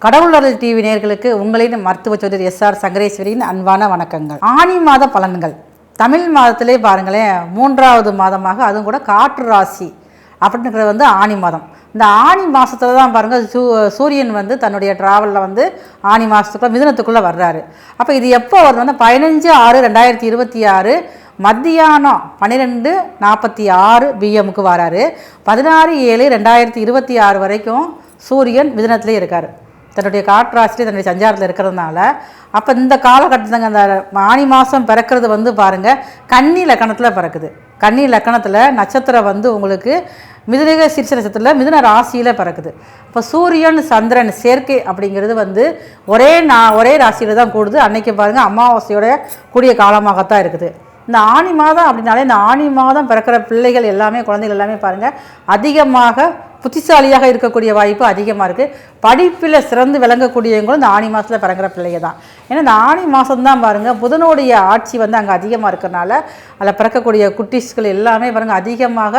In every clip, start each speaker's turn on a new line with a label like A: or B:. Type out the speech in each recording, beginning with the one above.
A: கடவுள் அருள் டிவி நேயர்களுக்கு உங்களின் மருத்துவ ஜோதிடர் எஸ்ஆர் சங்கரேஸ்வரியின் அன்பான வணக்கங்கள். ஆனி மாத பலன்கள். தமிழ் மாதத்திலே பாருங்களேன், 3வது மாதமாக அதுவும் கூட காற்று ராசி அப்படிங்கிறது ஆனி மாதம். இந்த ஆனி மாதத்தில் தான் பாருங்கள் சூரியன் தன்னுடைய ட்ராவலில் ஆனி மாதத்துக்குள்ள மிதுனத்துக்குள்ளே வர்றாரு. அப்போ இது எப்போ வருதுன்னா 15/6/2026 மத்தியானம் 12:46 பிஎம்முக்கு வராரு. 16/7/2026 வரைக்கும் சூரியன் மிதுனத்திலே இருக்கார். தன்னுடைய காற்றாசிலே தன்னுடைய சஞ்சாரத்தில் இருக்கிறதுனால அப்போ இந்த காலகட்டத்துங்க அந்த ஆனி மாதம் பிறக்கிறது பாருங்கள் கன்னி லக்கணத்தில் பிறக்குது. கன்னி லக்கணத்தில் நட்சத்திரம் உங்களுக்கு மிதுன சீர்ஷ நட்சத்திரத்தில் மிதுன ராசியில் பிறக்குது. இப்போ சூரியன் சந்திரன் சேர்க்கை அப்படிங்கிறது ஒரே ராசியில் தான் கூடுது. அன்னைக்கு பாருங்கள் அமாவாசையோட கூடிய காலமாகத்தான் இருக்குது. இந்த ஆனி மாதம் அப்படின்னாலே இந்த ஆனி மாதம் பிறக்கிற பிள்ளைகள் எல்லாமே குழந்தைகள் எல்லாமே பாருங்கள் அதிகமாக புத்திசாலியாக இருக்கக்கூடிய வாய்ப்பு அதிகமாக இருக்குது. படிப்பில் சிறந்து விளங்கக்கூடியவங்களும் இந்த ஆனி மாதத்தில் பிறக்கிற பிள்ளைங்க தான். ஏன்னா இந்த ஆனி மாதம்தான் பாருங்கள் புதனுடைய ஆட்சி அங்கே அதிகமாக இருக்கிறனால அதில் பிறக்கக்கூடிய குட்டீஸ்கள் எல்லாமே பாருங்கள் அதிகமாக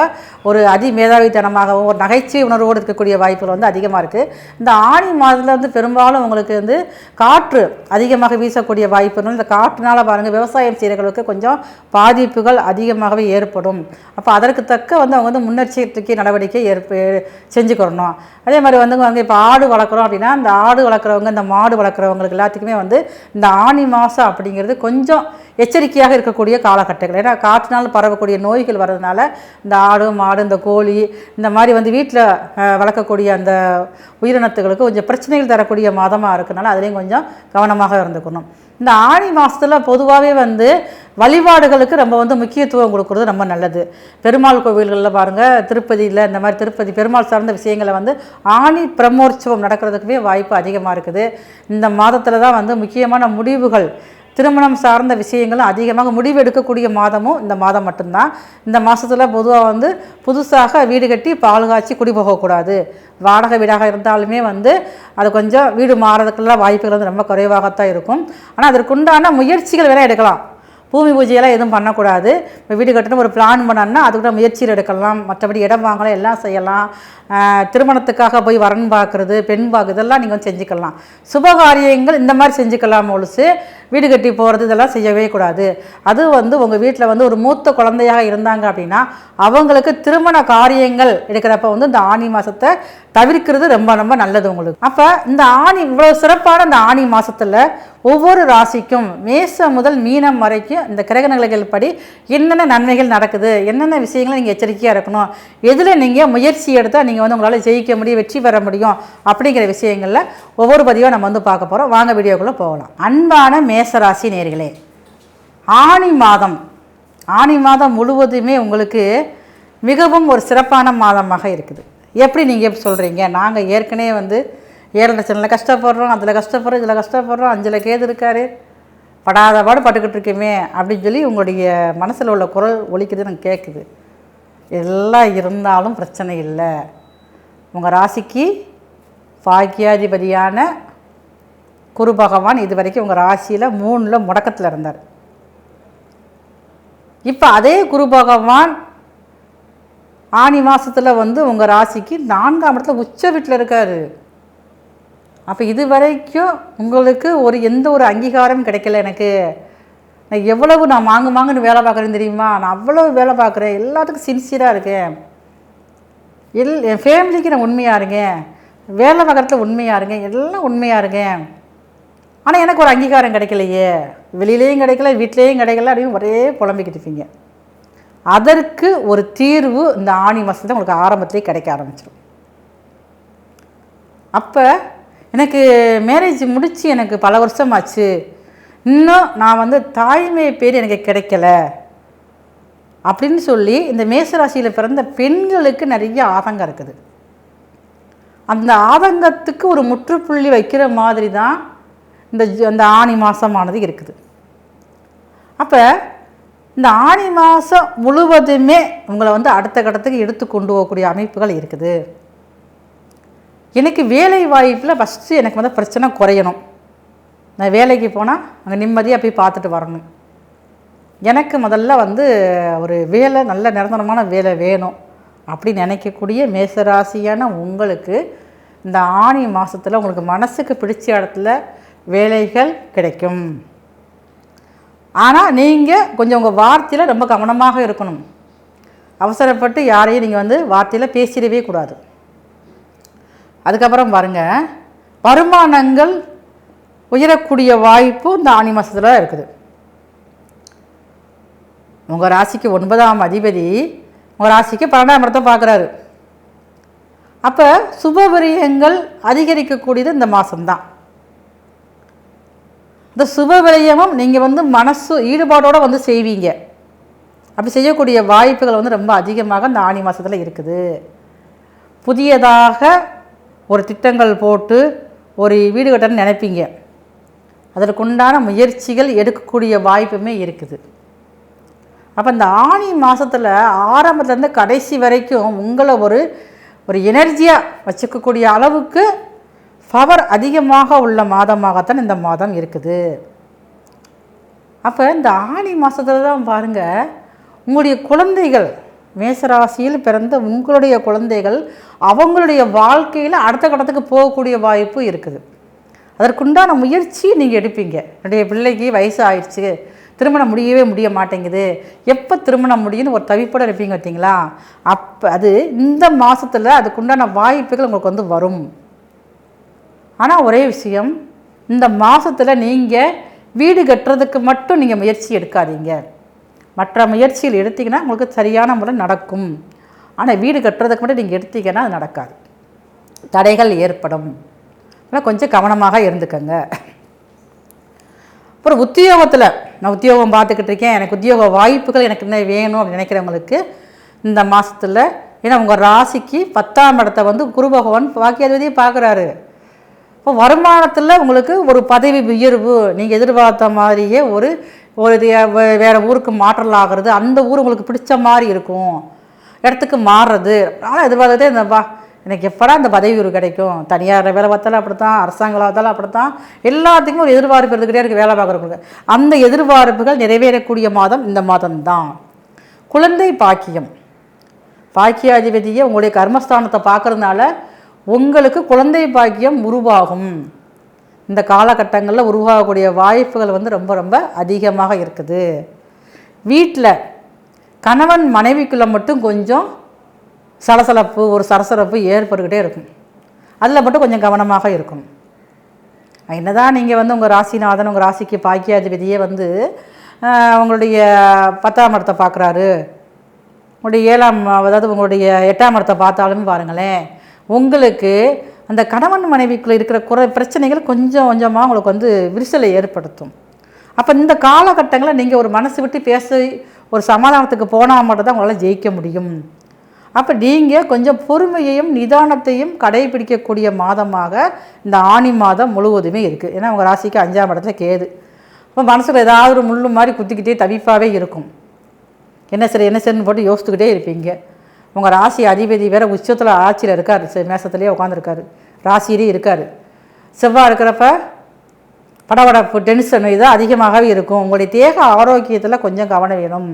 A: ஒரு மேதாவித்தனமாகவும் ஒரு நகைச்சுவை உணர்வோடு இருக்கக்கூடிய வாய்ப்புகள் அதிகமாக இருக்குது. இந்த ஆனி மாதத்தில் பெரும்பாலும் உங்களுக்கு காற்று அதிகமாக வீசக்கூடிய வாய்ப்புகள். இந்த காற்றுனால பாருங்கள் விவசாயம் செய்கிறவர்களுக்கு கொஞ்சம் பாதிப்புகள் அதிகமாகவே ஏற்படும். அப்போ அதற்கு தக்க அவங்க முன்னெச்சரிக்கை நடவடிக்கை செஞ்சுக்கிறணும். அதே மாதிரி அங்கே இப்போ ஆடு வளர்க்குறோம் அப்படின்னா இந்த ஆடு வளர்க்குறவங்க இந்த மாடு வளர்க்குறவங்களுக்கு எல்லாத்துக்குமே இந்த ஆனி மாதம் அப்படிங்கிறது கொஞ்சம் எச்சரிக்கையாக இருக்கக்கூடிய காலகட்டங்கள். ஏன்னா காற்றினால் பரவக்கூடிய நோய்கள் வர்றதுனால இந்த ஆடு மாடு இந்த கோழி இந்த மாதிரி வீட்டில் வளர்க்கக்கூடிய அந்த உயிரினத்துகளுக்கு கொஞ்சம் பிரச்சனைகள் தரக்கூடிய மாதமாக இருக்கிறனால அதுலேயும் கொஞ்சம் கவனமாக இருந்துக்கணும். இந்த ஆனி மாதத்தில் பொதுவாகவே வழிபாடுகளுக்கு ரொம்ப முக்கியத்துவம் கொடுக்குறது ரொம்ப நல்லது. பெருமாள் கோவில்களில் பாருங்கள் திருப்பதியில் இந்த மாதிரி திருப்பதி பெருமாள் சார்ந்த விஷயங்களை ஆனி பிரம்மோற்சவம் நடக்கிறதுக்குமே வாய்ப்பு அதிகமாக இருக்குது. இந்த மாதத்தில் தான் முக்கியமான முடிவுகள் திருமணம் சார்ந்த விஷயங்களும் அதிகமாக முடிவு எடுக்கக்கூடிய மாதமும் இந்த மாதம் மட்டும்தான். இந்த மாதத்தில் பொதுவாக புதுசாக வீடு கட்டி பால் காய்ச்சி குடி போகக்கூடாது. வாடகை வீடாக இருந்தாலுமே அது கொஞ்சம் வீடு மாறதுக்கெல்லாம் வாய்ப்புகள் ரொம்ப குறைவாகத்தான் இருக்கும். ஆனால் அதற்குண்டான முயற்சிகள் வேணால் எடுக்கலாம். பூமி பூஜையெல்லாம் எதுவும் பண்ணக்கூடாது. இப்போ வீடு கட்டணும் ஒரு பிளான் பண்ணோன்னா அதுக்கூட முயற்சியில் எடுக்கலாம். மற்றபடி இடம் வாங்கலாம், எல்லாம் செய்யலாம். திருமணத்துக்காக போய் வரன் பார்க்குறது பெண் பார்க்குறது இதெல்லாம் நீங்கள் செஞ்சுக்கலாம். சுபகாரியங்கள் இந்த மாதிரி செஞ்சுக்கலாம். ஒழுசு வீடு கட்டி போகிறது இதெல்லாம் செய்யவே கூடாது. அது உங்கள் வீட்டில் ஒரு மூத்த குழந்தையாக இருந்தாங்க அப்படின்னா அவங்களுக்கு திருமண காரியங்கள் எடுக்கிறப்ப இந்த ஆனி மாதத்தை தவிர்க்கிறது ரொம்ப ரொம்ப நல்லது உங்களுக்கு. அப்போ இந்த ஆனி இவ்வளோ சிறப்பான இந்த ஆனி மாதத்தில் ஒவ்வொரு ராசிக்கும் மேசம் முதல் மீனம் வரைக்கும் இந்த கிரக நிலைகள் படி என்னென்ன நன்மைகள் நடக்குது, என்னென்ன விஷயங்களை நீங்கள் எச்சரிக்கையாக இருக்கணும், எதில் நீங்கள் முயற்சி எடுத்தால் நீங்கள் உங்களால் ஜெயிக்க முடியும், வெற்றி பெற முடியும் அப்படிங்கிற விஷயங்களில் ஒவ்வொரு பதிவாக நம்ம பார்க்க போகிறோம். வாங்க வீடியோக்குள்ளே போகலாம். அன்பான மேசராசி நேயர்களே, ஆனி மாதம் முழுவதுமே உங்களுக்கு மிகவும் ஒரு சிறப்பான மாதமாக இருக்குது. எப்படி நீங்கள் சொல்கிறீங்க? நாங்கள் ஏற்கனவே 7 லட்சத்தில் கஷ்டப்படுறோம், அதில் கஷ்டப்படுறோம், இதில் கஷ்டப்படுறோம், 5 கேது இருக்காரு, படாத பாடு பட்டுக்கிட்டு இருக்கேமே அப்படின்னு சொல்லி உங்களுடைய மனசில் உள்ள குரல் ஒலிக்குது, எனக்கு கேட்குது. எல்லாம் இருந்தாலும் பிரச்சனை இல்லை. உங்கள் ராசிக்கு பாக்கியாதிபதியான குரு பகவான் இது வரைக்கும் உங்கள் ராசியில் 3ல் முடக்கத்தில் இருந்தார். இப்போ அதே குரு பகவான் ஆனி மாதத்தில் உங்கள் ராசிக்கு 4ஆம் இடத்துல உச்ச வீட்டில் இருக்கார். அப்போ இது வரைக்கும் உங்களுக்கு எந்த ஒரு அங்கீகாரமும் கிடைக்கல. எனக்கு நான் எவ்வளவு மாங்குன்னு வேலை பார்க்குறேன்னு தெரியுமா? நான் அவ்வளோ வேலை பார்க்குறேன், எல்லாத்துக்கும் சின்சியராக இருக்கேன், என் ஃபேமிலிக்கு நான் உண்மையாக இருக்கேன், வேலை பார்க்குறதுல உண்மையாக இருக்கேன், எல்லாம் உண்மையாக இருக்கேன். ஆனால் எனக்கு ஒரு அங்கீகாரம் கிடைக்கலையே, வெளியிலேயும் கிடைக்கல வீட்டிலேயும் கிடைக்கல அப்படின்னு ஒரே புலம்பிக்கிட்டு இருப்பீங்க. அதற்கு ஒரு தீர்வு இந்த ஆனி மாதத்தை உங்களுக்கு ஆரம்பத்திலே கிடைக்க ஆரம்பிச்சிடும். அப்போ எனக்கு மேரேஜ் முடித்து எனக்கு பல வருஷம் ஆச்சு, இன்னும் நான் தாய்மை பேர் எனக்கு கிடைக்கல அப்படின்னு சொல்லி இந்த மேசராசியில் பிறந்த பெண்களுக்கு நிறைய ஆதங்கம் இருக்குது. அந்த ஆதங்கத்துக்கு ஒரு முற்றுப்புள்ளி வைக்கிற மாதிரி தான் இந்த ஆனி மாதமானது இருக்குது. அப்போ இந்த ஆனி மாதம் முழுவதுமே உங்களை அடுத்த கட்டத்துக்கு எடுத்து கொண்டு போகக்கூடிய அமைப்புகள் இருக்குது. எனக்கு வேலை வாய்ப்பில் ஃபஸ்ட்டு எனக்கு பிரச்சனை குறையணும். நான் வேலைக்கு போனால் அங்கே நிம்மதியாக போய் பார்த்துட்டு வரணும். எனக்கு முதல்ல ஒரு வேலை, நல்ல நிரந்தரமான வேலை வேணும் அப்படி நினைக்கக்கூடிய மேசராசியான உங்களுக்கு இந்த ஆனி மாதத்தில் உங்களுக்கு மனசுக்கு பிடிச்ச இடத்துல வேலைகள் கிடைக்கும். ஆனால் நீங்கள் கொஞ்சம் உங்கள் வார்த்தையில் ரொம்ப கவனமாக இருக்கணும். அவசரப்பட்டு யாரையும் நீங்கள் வார்த்தையில் பேசிடவே கூடாது. அதுக்கப்புறம் பாருங்கள், வருமானங்கள் உயரக்கூடிய வாய்ப்பு இந்த ஆனி மாதத்தில் இருக்குது. உங்கள் ராசிக்கு 9ஆம் அதிபதி உங்கள் ராசிக்கு 12ஆம் இடத்தை பார்க்குறாரு. அப்போ சுபவிரயங்கள் அதிகரிக்கக்கூடியது இந்த மாதம்தான். இந்த சுபவிரயமும் நீங்கள் மனசு ஈடுபாடோடு செய்வீங்க. அப்படி செய்யக்கூடிய வாய்ப்புகள் ரொம்ப அதிகமாக இந்த ஆனி மாதத்தில் இருக்குது. புதியதாக ஒரு திட்டங்கள் போட்டு ஒரு வீடு கட்டணும்னு நினைப்பீங்க. அதற்குண்டான முயற்சிகள் எடுக்கக்கூடிய வாய்ப்புமே இருக்குது. அப்போ இந்த ஆனி மாதத்தில் ஆரம்பத்துலேருந்து கடைசி வரைக்கும் உங்களை ஒரு எனர்ஜியாக வச்சுக்கக்கூடிய அளவுக்கு பவர் அதிகமாக உள்ள மாதமாகத்தான் இந்த மாதம் இருக்குது. அப்போ இந்த ஆனி மாதத்தில் தான் பாருங்கள், உங்களுடைய குழந்தைகள் மேசராசியில் பிறந்த உங்களுடைய குழந்தைகள் அவங்களுடைய வாழ்க்கையில் அடுத்த கட்டத்துக்கு போகக்கூடிய வாய்ப்பு இருக்குது. அதற்குண்டான முயற்சி நீங்கள் எடுப்பீங்க. என்னுடைய பிள்ளைக்கு வயசு ஆயிடுச்சு, திருமணம் முடிய மாட்டேங்குது, எப்போ திருமணம் முடியும்னு ஒரு தவிப்போடு இருப்பீங்க பார்த்தீங்களா? அப்போ அது இந்த மாதத்தில் அதுக்குண்டான வாய்ப்புகள் உங்களுக்கு வரும். ஆனால் ஒரே விஷயம், இந்த மாதத்தில் நீங்கள் வீடு கட்டுறதுக்கு மட்டும் நீங்கள் முயற்சி எடுக்காதீங்க. மற்ற முயற்சிகள் எடுத்திங்கன்னா உங்களுக்கு சரியான முறை நடக்கும். ஆனால் வீடு கட்டுறதுக்கு மட்டும் நீங்கள் எடுத்தீங்கன்னா அது நடக்காது, தடைகள் ஏற்படும். ஆனால் கொஞ்சம் கவனமாக இருந்துக்கங்க. அப்புறம் உத்தியோகத்தில், நான் உத்தியோகம் பார்த்துக்கிட்டு இருக்கேன், எனக்கு உத்தியோக வாய்ப்புகள் எனக்கு இன்னும் வேணும் அப்படின்னு நினைக்கிறவங்களுக்கு இந்த மாதத்தில், ஏன்னா உங்கள் ராசிக்கு 10ஆம் இடத்தை குரு பகவான் பாக்கியாதிபதியை பார்க்குறாரு. இப்போ வருமானத்தில் உங்களுக்கு ஒரு பதவி உயர்வு, நீங்கள் எதிர்பார்த்த மாதிரியே ஒரு வேறு ஊருக்கு மாற்றல் ஆகிறது, அந்த ஊர் உங்களுக்கு பிடிச்ச மாதிரி இருக்கும், இடத்துக்கு மாறுறது. ஆனால் எதிர்பார்த்ததே இந்தப்பா எனக்கு எப்படா இந்த பதவி உயர்வு கிடைக்கும். தனியார் வேலை பார்த்தாலும் அப்படி தான், அரசாங்க வேலை பார்த்தாலும் அப்படி தான், எல்லாத்துக்குமே ஒரு எதிர்பார்ப்பு இருந்துக்கிட்டே இருக்குது வேலை பார்க்குறவங்களுக்கு. அந்த எதிர்பார்ப்புகள் நிறைவேறக்கூடிய மாதம் இந்த மாதம்தான். குழந்தை பாக்கியம், பாக்கியாதிபதியை உங்களுடைய கர்மஸ்தானத்தை பார்க்குறதுனால உங்களுக்கு குழந்தை பாக்கியம் உருவாகும். இந்த காலகட்டங்களில் உருவாகக்கூடிய வாய்ப்புகள் ரொம்ப ரொம்ப அதிகமாக இருக்குது. வீட்டில் கணவன் மனைவிக்குள்ளே மட்டும் கொஞ்சம் சலசலப்பு, ஒரு சரசரப்பு ஏற்பட்டுக்கிட்டே இருக்கும். அதில் மட்டும் கொஞ்சம் கவனமாக இருக்கும். என்னதான் நீங்கள் உங்கள் ராசிநாதன் உங்கள் ராசிக்கு பாக்கியாதிபதியே உங்களுடைய 10ஆம் இடத்தை பார்க்குறாரு, உங்களுடைய 7ஆம், அதாவது உங்களுடைய 8ஆம் இடத்தை பார்த்தாலும் பாருங்களேன், உங்களுக்கு அந்த கணவன் மனைவிக்குள்ளே இருக்கிற பிரச்சனைகள் கொஞ்சம் கொஞ்சமாக உங்களுக்கு விரிசலை ஏற்படுத்தும். அப்போ இந்த காலகட்டங்களில் நீங்கள் ஒரு மனசு விட்டு பேசி ஒரு சமாதானத்துக்கு போனால் மட்டும் தான் உங்களால் ஜெயிக்க முடியும். அப்போ நீங்கள் கொஞ்சம் பொறுமையையும் நிதானத்தையும் கடைபிடிக்கக்கூடிய மாதமாக இந்த ஆனி மாதம் முழுவதுமே இருக்குது. ஏன்னா உங்கள் ராசிக்கு 5ஆம் இடத்துல கேது. இப்போ மனசில் ஏதாவது ஒரு முள்ளு மாதிரி குத்திக்கிட்டே தவிப்பாகவே இருக்கும். என்ன சரின்னு போட்டு யோசித்துக்கிட்டே இருப்பீங்க. உங்கள் ராசி அதிபதி வேறு உச்சத்தில் ஆட்சியில் இருக்கார், மேசத்துலேயே உட்காந்துருக்காரு, ராசியிலே இருக்கார். செவ்வாய் இருக்கிறப்ப படபடப்பு, டென்ஷன் இது அதிகமாகவே இருக்கும். உங்களுடைய தேக ஆரோக்கியத்தில் கொஞ்சம் கவனம் வேணும்.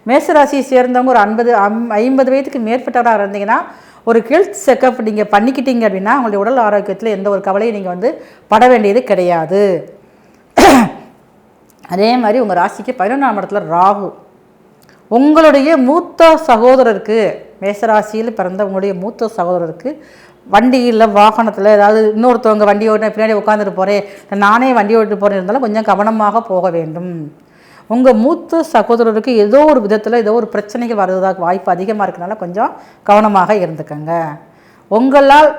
A: மேசராசியை சேர்ந்தவங்க ஒரு 50 வயதுக்கு மேற்பட்டவராக இருந்தீங்கன்னா ஒரு ஹெல்த் செக்கப் நீங்கள் பண்ணிக்கிட்டீங்க அப்படின்னா உங்களுடைய உடல் ஆரோக்கியத்தில் எந்த ஒரு கவலையும் நீங்கள் பட வேண்டியது கிடையாது. அதே மாதிரி உங்கள் ராசிக்கு 11ஆம் இடத்துல ராகு, உங்களுடைய மூத்த சகோதரருக்கு, மேசராசியில் பிறந்த உங்களுடைய மூத்த சகோதரருக்கு வண்டியில் வாகனத்தில் ஏதாவது இன்னொருத்தவங்க வண்டி ஓட்டு பின்னாடி உட்காந்துட்டு போகிறேன், நானே வண்டி ஓட்டு போகிறேன் இருந்தாலும் கொஞ்சம் கவனமாக போக வேண்டும். உங்கள் மூத்த சகோதரருக்கு ஏதோ ஒரு விதத்தில் ஏதோ ஒரு பிரச்சனைகள் வர்றதாக வாய்ப்பு அதிகமாக இருக்கிறனால கொஞ்சம் கவனமாக இருந்துக்கங்க. உங்களால்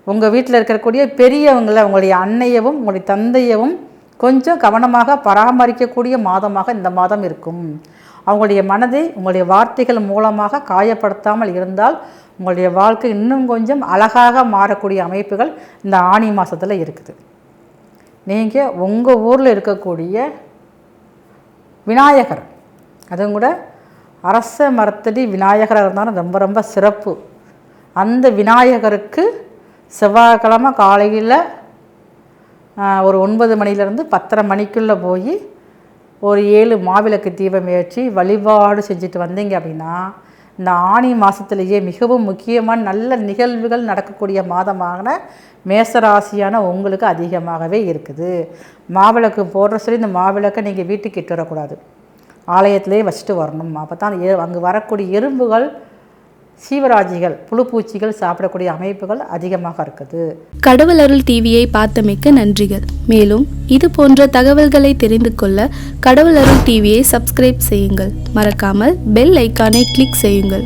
A: உங்கள் வீட்டில் இருக்கக்கூடிய பெரியவங்களை, உங்களுடைய அன்னையவும் உங்களுடைய தந்தையவும் கொஞ்சம் கவனமாக பராமரிக்கக்கூடிய மாதமாக இந்த மாதம் இருக்கும். அவங்களுடைய மனதை உங்களுடைய வார்த்தைகள் மூலமாக காயப்படுத்தாமல் இருந்தால் உங்களுடைய வாழ்க்கை இன்னும் கொஞ்சம் அழகாக மாறக்கூடிய அமைப்புகள் இந்த ஆனி மாதத்தில் இருக்குது. நீங்கள் உங்கள் ஊரில் இருக்கக்கூடிய விநாயகர், அதுவும் கூட அரச மரத்தடி விநாயகராக இருந்தாலும் ரொம்ப ரொம்ப சிறப்பு. அந்த விநாயகருக்கு செவ்வாய்க்கிழமை காலையில் ஒரு 9 மணிலேருந்து 10:30 மணிக்குள்ளே போய் ஒரு 7 மாவிளக்கு தீபம் ஏற்றி வழிபாடு செஞ்சுட்டு வந்தீங்க அப்படின்னா இந்த ஆனி மாதத்துலேயே மிகவும் முக்கியமான நல்ல நிகழ்வுகள் நடக்கக்கூடிய மாதமான மேசராசியான உங்களுக்கு அதிகமாகவே இருக்குது. மாவிளக்கு போடுற சொல்லி இந்த மாவிளக்கை நீங்கள் வீட்டுக்கு இட்டு வரக்கூடாது, ஆலயத்திலே வச்சுட்டு வரணும். அப்போ தான் அங்கே வரக்கூடிய எறும்புகள், சீவராஜிகள், புழுப்பூச்சிகள் சாப்பிடக்கூடிய அமைப்புகள் அதிகமாக இருக்குது.
B: கடவுள் அருள் டிவியை பார்த்தமைக்க நன்றிகள். மேலும் இது போன்ற தகவல்களை தெரிந்து கொள்ள கடவுள் அருள் டிவியை சப்ஸ்கிரைப் செய்யுங்கள். மறக்காமல் பெல் ஐக்கானை கிளிக் செய்யுங்கள்.